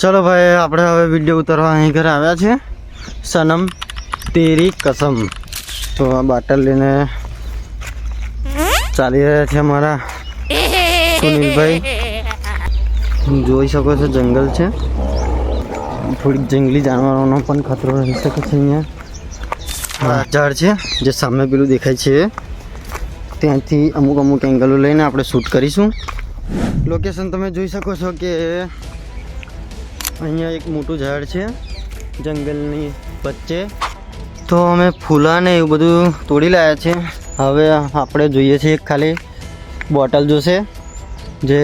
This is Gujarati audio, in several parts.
चलो भाई આપણે હવે વિડિયો ઉતારવા અહીં ઘરે આવ્યા છે સનમ તેરી કસમ। તો આ બાટલ લઈને ચાલી રહ્યા છે અમારા સુનિલભાઈ। જોઈ શકો છો જંગલ છે, થોડીક જંગલી જાનવરોનો પણ ખતરો રહી શકે છે। અહીંયા ઝાડ છે જે સામે પેલું દેખાય છે, ત્યાંથી અમુક એંગલો લઈને આપણે શૂટ કરીશું। લોકેશન તમે જોઈ શકો છો કે અહીંયા એક મોટું ઝાડ છે જંગલની વચ્ચે। તો અમે ફૂલા ને એવું બધું તોડી લાવ્યા છે। હવે આપણે જોઈએ છીએ એક ખાલી બોટલ જોશે, જે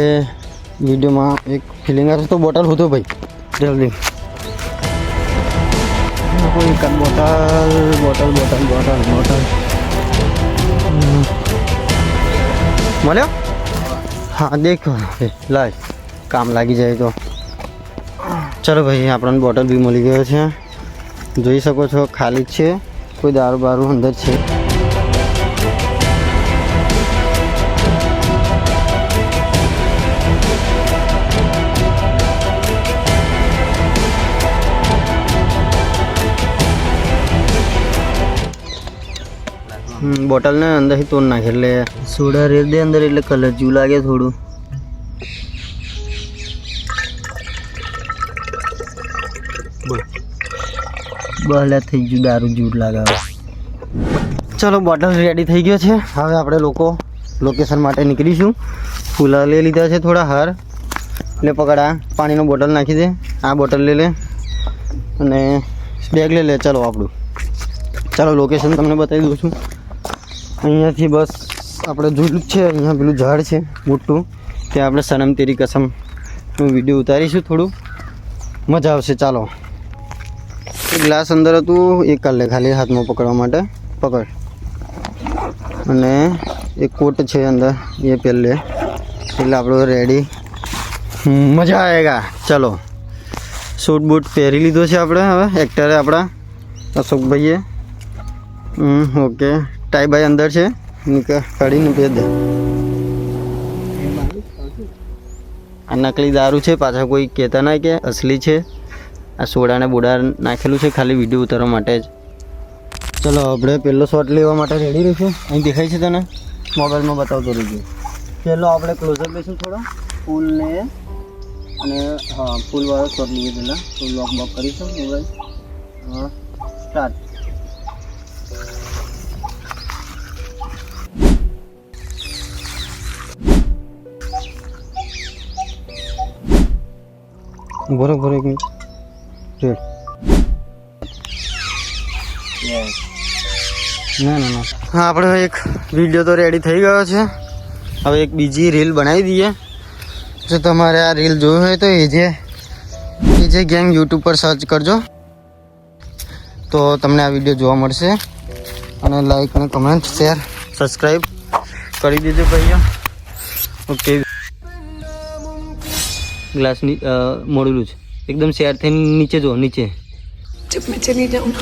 વિડીયોમાં એક ફિલિંગ આવશે। તો બોટલ હોતો ભાઈ જલ્દી કોઈ એક બોટલ મળ્યો? हाँ देखो लाय काम लागी जाए तो चलो भाई आपने बोटल भी मिली गयो है, જોઈ શકો છો ખાલી છે, કોઈ દારૂ બારૂ અંદર છે। બોટલ ને અંદર ही તોડ નાખે એટલે સોડા રેડ દે અંદર એટલે કલર જેવું લાગે થોડું। બહલા થઈ ગયું, દારૂ જેવું લાગે। ચલો બોટલ રેડી થઈ ગયો છે। હવે આપણે લોકો લોકેશન માટે નીકળીશું। ફૂલા લઈ લીધા છે, થોડા હાર એટલે પકડા, પાણીનો બોટલ નાખી દે, આ બોટલ લઈ લે અને બેગ લઈ લે। ચલો આપણું ચાલો લોકેશન તમને બતાવી દઉં છું। અહીંયાથી બસ આપણે જોયેલું જ છે, અહીંયા પેલું ઝાડ છે મોટું, ત્યાં આપણે સનમ તેરી કસમનું વિડીયો ઉતારીશું, થોડું મજા આવશે। ચાલો એક ગ્લાસ અંદર હતું, એક કર લે ખાલી હાથમાં પકડવા માટે, પકડ। અને એક કોટ છે અંદર, એ પહેર લે એટલે આપણું રેડી, મજા આવેગા। ચલો સૂટ બૂટ પહેરી લીધો છે આપણે। હવે એક્ટરે આપણા અશોકભાઈએ ઓકે ટાઈ બાઈ અંદર છે, કાઢીને પહેર દે। આ નકલી દારૂ છે, પાછા કોઈ કહેતા ના કે અસલી છે। આ સોડાને બોડા નાખેલું છે ખાલી વિડીયો ઉતારવા માટે જ। ચલો આપણે પહેલો શોટ લેવા માટે રેડી રહીશું। અહીં દેખાય છે તને, મોબાઈલમાં બતાવતો રહીશું। પહેલો આપણે ક્લોઝઅપ લઈશું થોડો ફૂલને, અને હા ફૂલવાળો શોટ લઈએ પહેલાં। તો લોક બોક કરીશું મોબાઈલ। હા સ્ટાર્ટ। બરોબર એક મિનિટ રેડ ના હા આપણે એક વિડીયો તો રેડી થઈ ગયો છે। હવે એક બીજી રીલ બનાવી દઈએ। જો તમારે આ રીલ જોવી હોય તો એજે ગેંગ યુટ્યુબ પર સર્ચ કરજો તો તમને આ વિડીયો જોવા મળશે। અને લાઈક અને કમેન્ટ શેર સબસ્ક્રાઈબ કરી દેજો ભાઈઓ। ઓકે ગ્લાસની મોડેલું છે एकदम शेयर थे नीचे जो नीचे जब मैं चली जाऊँ